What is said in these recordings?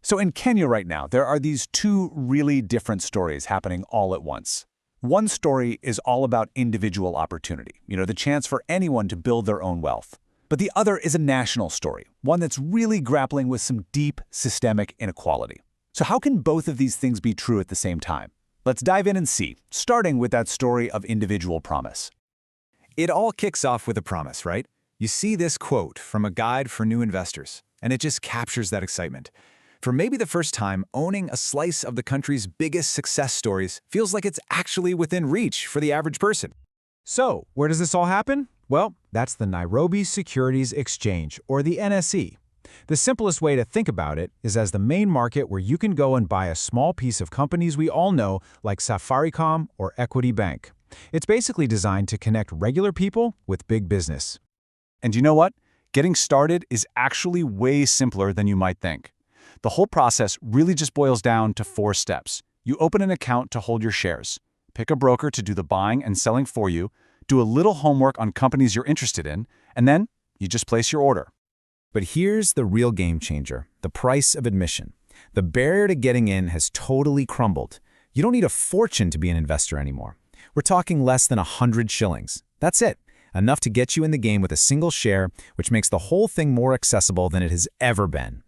So in Kenya right now, there are these two really different stories happening all at once. One story is all about individual opportunity, the chance for anyone to build their own wealth. But the other is a national story, one that's really grappling with some deep systemic inequality. So how can both of these things be true at the same time? Let's dive in and see, starting with that story of individual promise. It all kicks off with a promise, right? You see this quote from a guide for new investors, and it just captures that excitement. For maybe the first time, owning a slice of the country's biggest success stories feels like it's actually within reach for the average person. So, where does this all happen? Well, that's the Nairobi Securities Exchange, or the NSE. The simplest way to think about it is as the main market where you can go and buy a small piece of companies we all know, like Safaricom or Equity Bank. It's basically designed to connect regular people with big business. And you know what? Getting started is actually way simpler than you might think. The whole process really just boils down to 4 steps. You open an account to hold your shares, pick a broker to do the buying and selling for you, do a little homework on companies you're interested in, and then you just place your order. But here's the real game changer, the price of admission. The barrier to getting in has totally crumbled. You don't need a fortune to be an investor anymore. We're talking less than 100 shillings. That's it, enough to get you in the game with a single share, which makes the whole thing more accessible than it has ever been.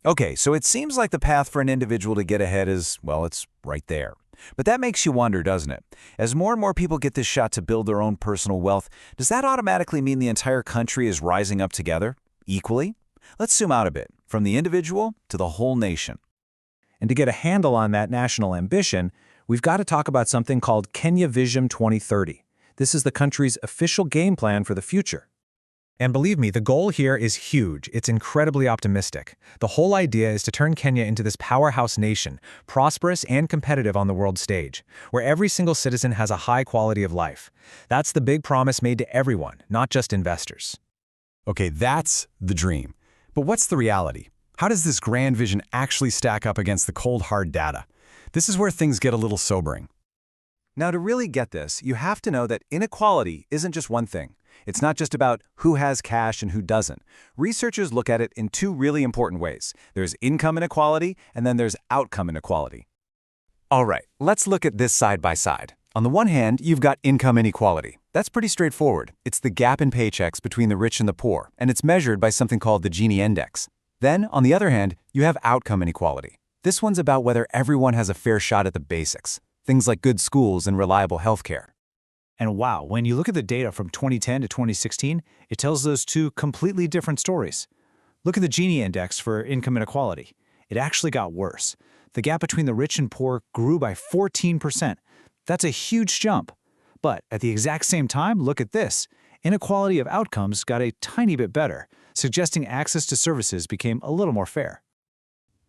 Okay, so it seems like the path for an individual to get ahead is, well, it's right there. But that makes you wonder, doesn't it? As more and more people get this shot to build their own personal wealth, does that automatically mean the entire country is rising up together, equally? Let's zoom out a bit, from the individual to the whole nation. And to get a handle on that national ambition, we've got to talk about something called Kenya Vision 2030. This is the country's official game plan for the future. And believe me, the goal here is huge. It's incredibly optimistic. The whole idea is to turn Kenya into this powerhouse nation, prosperous and competitive on the world stage, where every single citizen has a high quality of life. That's the big promise made to everyone, not just investors. Okay, that's the dream. But what's the reality? How does this grand vision actually stack up against the cold, hard data? This is where things get a little sobering. Now, to really get this, you have to know that inequality isn't just one thing. It's not just about who has cash and who doesn't. Researchers look at it in 2 really important ways. There's income inequality, and then there's outcome inequality. All right, let's look at this side by side. On the one hand, you've got income inequality. That's pretty straightforward. It's the gap in paychecks between the rich and the poor, and it's measured by something called the Gini index. Then, on the other hand, you have outcome inequality. This one's about whether everyone has a fair shot at the basics, things like good schools and reliable healthcare. And wow, when you look at the data from 2010 to 2016, it tells those 2 completely different stories. Look at the Gini index for income inequality. It actually got worse. The gap between the rich and poor grew by 14%. That's a huge jump. But at the exact same time, look at this. Inequality of outcomes got a tiny bit better, suggesting access to services became a little more fair.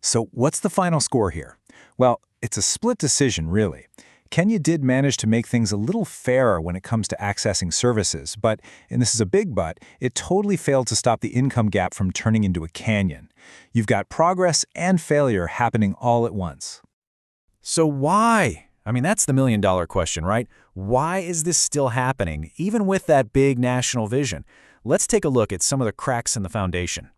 So what's the final score here? Well, it's a split decision, really. Kenya did manage to make things a little fairer when it comes to accessing services, but, and this is a big but, it totally failed to stop the income gap from turning into a canyon. You've got progress and failure happening all at once. So why? I mean, that's the million-dollar question, right? Why is this still happening, even with that big national vision? Let's take a look at some of the cracks in the foundation.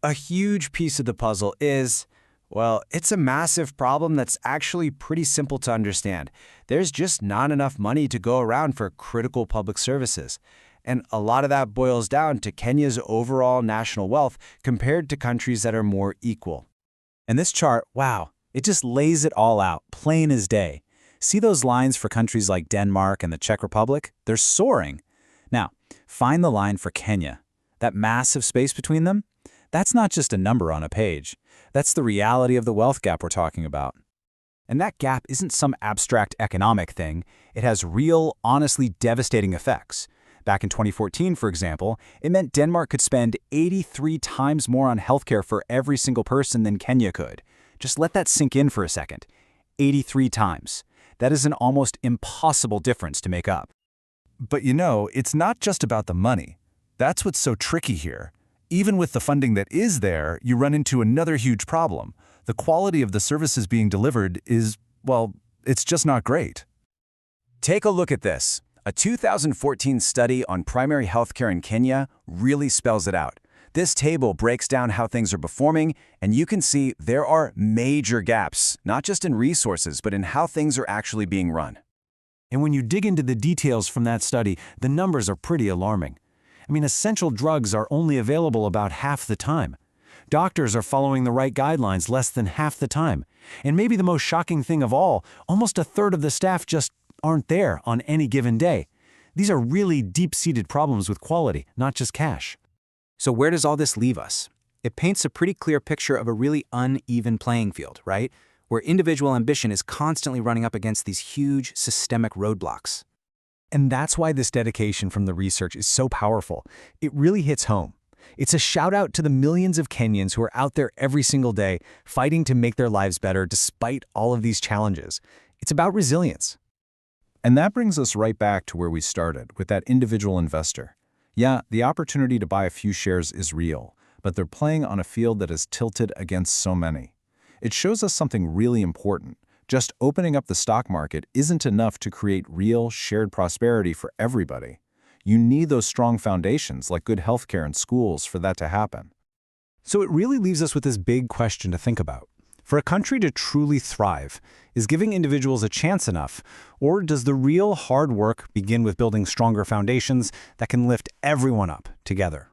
A huge piece of the puzzle is, well, it's a massive problem that's actually pretty simple to understand. There's just not enough money to go around for critical public services. And a lot of that boils down to Kenya's overall national wealth compared to countries that are more equal. And this chart, wow, it just lays it all out, plain as day. See those lines for countries like Denmark and the Czech Republic? They're soaring. Now, find the line for Kenya. That massive space between them? That's not just a number on a page. That's the reality of the wealth gap we're talking about. And that gap isn't some abstract economic thing. It has real, honestly devastating effects. Back in 2014, for example, it meant Denmark could spend 83 times more on healthcare for every single person than Kenya could. Just let that sink in for a second. 83 times. That is an almost impossible difference to make up. But it's not just about the money. That's what's so tricky here. Even with the funding that is there, you run into another huge problem. The quality of the services being delivered is, well, it's just not great. Take a look at this. A 2014 study on primary healthcare in Kenya really spells it out. This table breaks down how things are performing, and you can see there are major gaps, not just in resources, but in how things are actually being run. And when you dig into the details from that study, the numbers are pretty alarming. I mean, essential drugs are only available about half the time. Doctors are following the right guidelines less than half the time. And maybe the most shocking thing of all, almost a third of the staff just aren't there on any given day. These are really deep-seated problems with quality, not just cash. So where does all this leave us? It paints a pretty clear picture of a really uneven playing field, right? Where individual ambition is constantly running up against these huge systemic roadblocks. And that's why this dedication from the research is so powerful. It really hits home. It's a shout out to the millions of Kenyans who are out there every single day fighting to make their lives better despite all of these challenges. It's about resilience. And that brings us right back to where we started, with that individual investor. Yeah, the opportunity to buy a few shares is real, but they're playing on a field that is tilted against so many. It shows us something really important. Just opening up the stock market isn't enough to create real, shared prosperity for everybody. You need those strong foundations like good healthcare and schools for that to happen. So it really leaves us with this big question to think about. For a country to truly thrive, is giving individuals a chance enough, or does the real hard work begin with building stronger foundations that can lift everyone up together?